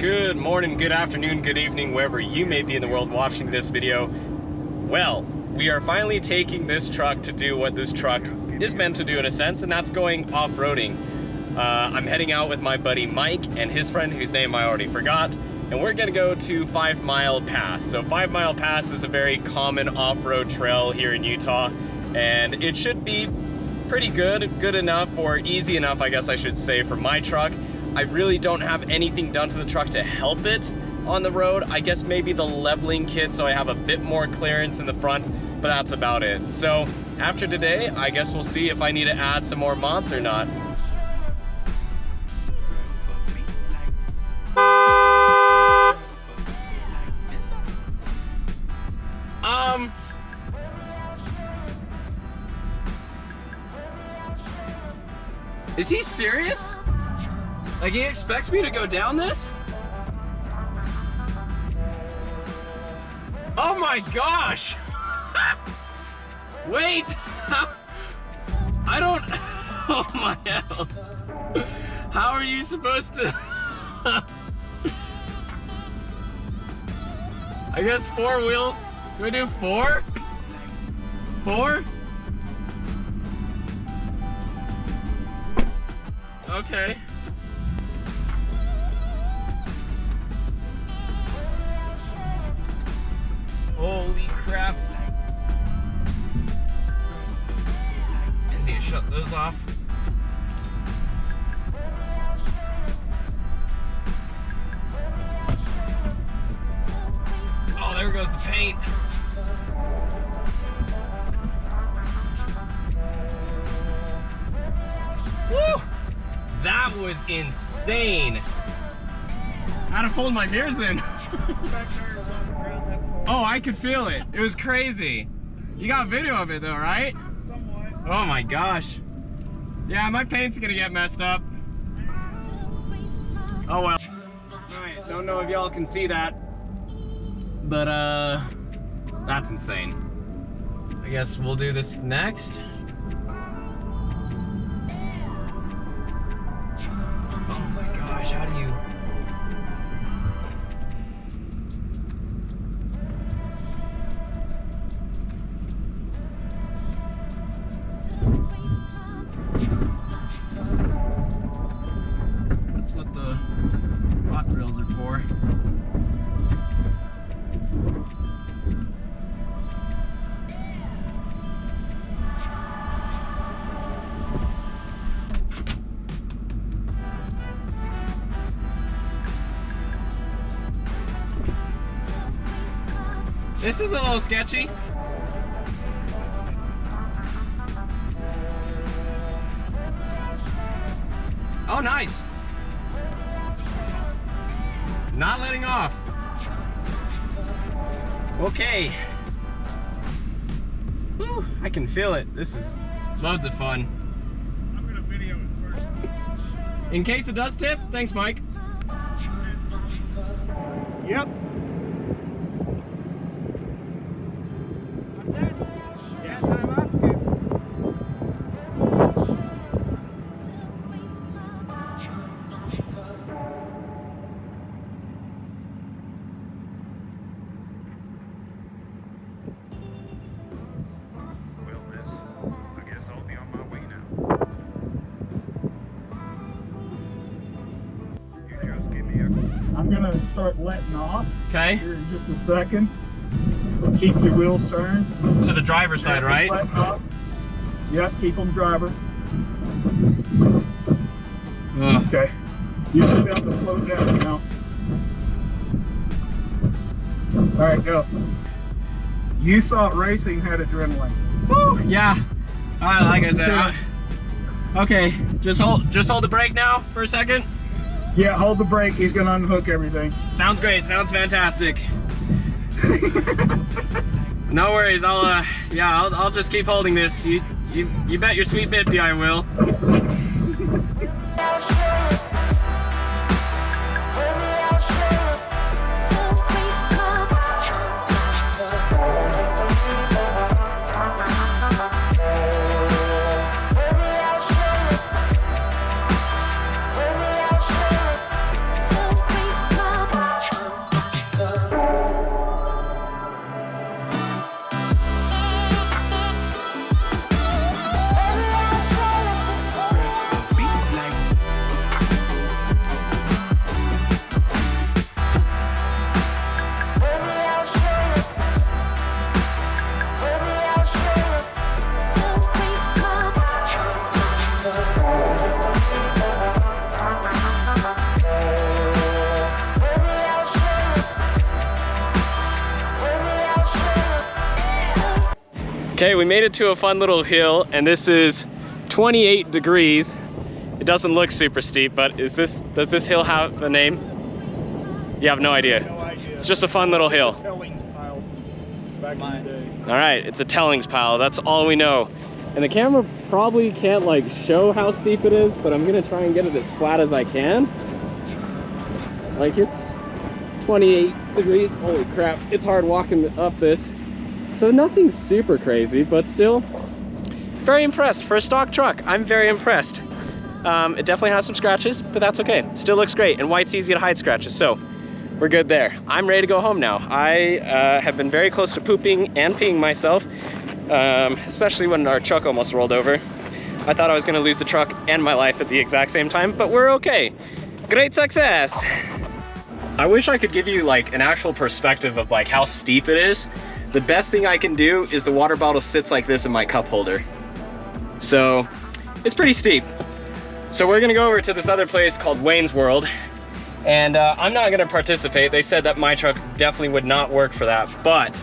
Good morning, good afternoon, good evening, wherever you may be in the world watching this video. Well, we are finally taking this truck to do what this truck is meant to do in a sense, and that's going off-roading. I'm heading out with my buddy Mike and his friend, whose name I already forgot, and we're gonna go to 5 Mile Pass. So 5 Mile Pass is a very common off-road trail here in Utah, and it should be pretty good enough, or easy enough, I guess I should say, for my truck. I really don't have anything done to the truck to help it on the road. I guess maybe the leveling kit, so I have a bit more clearance in the front, but that's about it. So after today, I guess we'll see if I need to add some more mods or not. Is he serious? Like, he expects me to go down this? Oh my gosh! Wait! I don't... Oh my hell. How are you supposed to... I guess 4-wheel... Do I do 4? 4? Okay. Holy crap. I need to shut those off. Oh, there goes the paint. Woo! That was insane. I had to fold my mirrors in. Oh, I could feel it. It was crazy. You got video of it though, right? Somewhat. Oh my gosh. Yeah, my paint's gonna get messed up. Oh well. Alright, don't know if y'all can see that. But that's insane. I guess we'll do this next. Oh my gosh, how do you... That's what the hot rails are for. This is a little sketchy. Oh, nice. Not letting off. Okay. Whew, I can feel it. This is loads of fun. I'm gonna video it first. In case it does tip, thanks, Mike. Yep. Yeah, time up. I'm gonna start letting off Okay. here in just a second. Keep your wheels turned. To the driver's side, right? Letting off. Yep, keep them driver. Ugh. Okay. You should be able to slow down now. Alright, go. You thought racing had adrenaline. Woo, yeah. Like I said, okay, just hold the brake now for a second. Yeah, hold the brake. He's gonna unhook everything. Sounds great. Sounds fantastic. No worries. I'll just keep holding this. You bet your sweet bippy I will. Okay, we made it to a fun little hill, and this is 28 degrees. It doesn't look super steep, but does this hill have a name? You have no idea. No idea. It's just a fun little hill. Tellings pile back in the day. All right, it's a Tellings pile. That's all we know. And the camera probably can't like show how steep it is, but I'm gonna try and get it as flat as I can. Like it's 28 degrees. Holy crap, it's hard walking up this. So nothing super crazy, but still very impressed for a stock truck. I'm very impressed. It definitely has some scratches, but that's okay. Still looks great, and white's easy to hide scratches, so we're good there. I'm ready to go home now. I have been very close to pooping and peeing myself, especially when our truck almost rolled over. I thought I was gonna lose the truck and my life at the exact same time, but we're okay. Great success. I wish I could give you like an actual perspective of like how steep it is. The best thing I can do is the water bottle sits like this in my cup holder. So it's pretty steep. So we're gonna go over to this other place called Wayne's World, and I'm not gonna participate. They said that my truck definitely would not work for that, but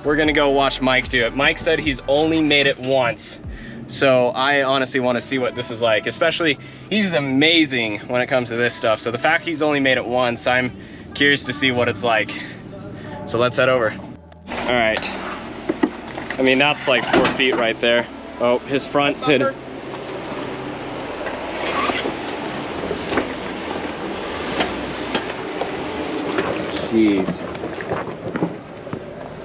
we're gonna go watch Mike do it. Mike said he's only made it once. So I honestly wanna see what this is like, especially he's amazing when it comes to this stuff. So the fact he's only made it once, I'm curious to see what it's like. So let's head over. All right. I mean, that's like 4 feet right there. Oh, his front's hit. Jeez.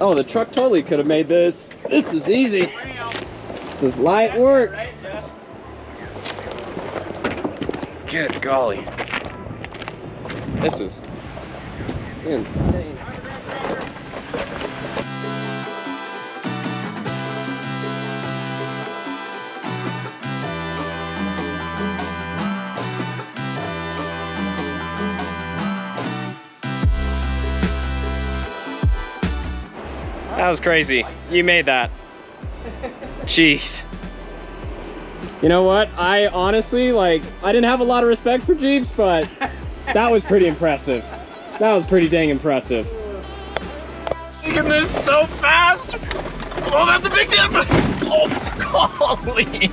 Oh, the truck totally could have made this. This is easy. This is light work. Good golly. This is insane. That was crazy. You made that. Jeez. You know what? I honestly, like, I didn't have a lot of respect for Jeeps, but that was pretty impressive. That was pretty dang impressive. Making this so fast. Oh, that's a big dip. Oh, golly.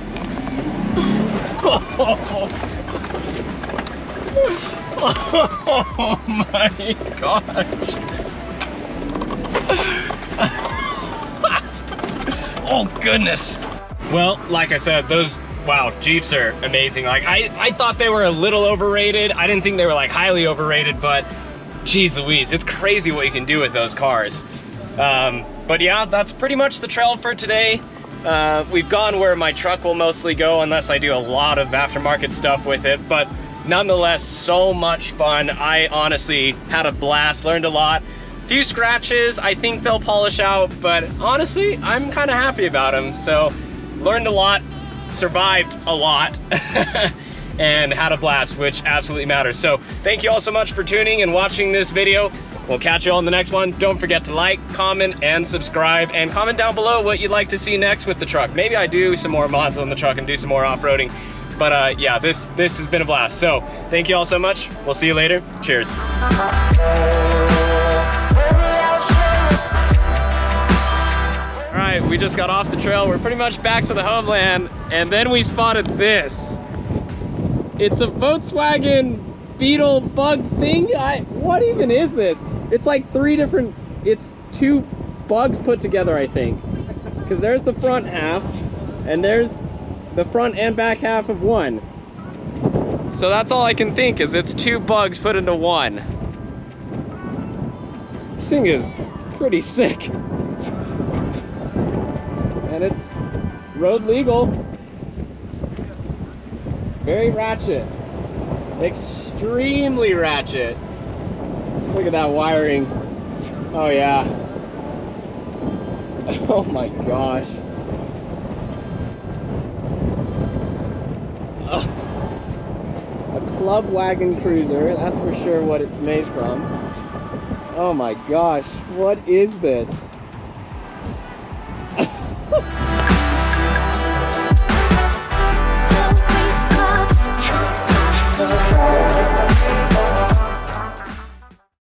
Oh my gosh. Oh goodness. Well, like I said, those Jeeps are amazing. Like I thought they were a little overrated. I didn't think they were like highly overrated, but geez Louise, it's crazy what you can do with those cars. But yeah, that's pretty much the trail for today. We've gone where my truck will mostly go unless I do a lot of aftermarket stuff with it, but nonetheless, so much fun. I honestly had a blast, learned a lot. Few scratches, I think they'll polish out, but honestly, I'm kind of happy about them. So, learned a lot, survived a lot, and had a blast, which absolutely matters. So, thank you all so much for tuning and watching this video. We'll catch you all in the next one. Don't forget to like, comment, and subscribe, and comment down below what you'd like to see next with the truck. Maybe I do some more mods on the truck and do some more off-roading. But yeah, this has been a blast. So, thank you all so much. We'll see you later. Cheers. Alright, we just got off the trail. We're pretty much back to the homeland, and then we spotted this. It's a Volkswagen Beetle bug thing. What even is this? It's like it's 2 bugs put together, I think. Because there's the front half, and there's the front and back half of one. So that's all I can think, is it's 2 bugs put into one. This thing is pretty sick. And it's road legal. Very ratchet. Extremely ratchet. Look at that wiring. Oh yeah. Oh my gosh. A club wagon cruiser, that's for sure what it's made from. Oh my gosh, what is this?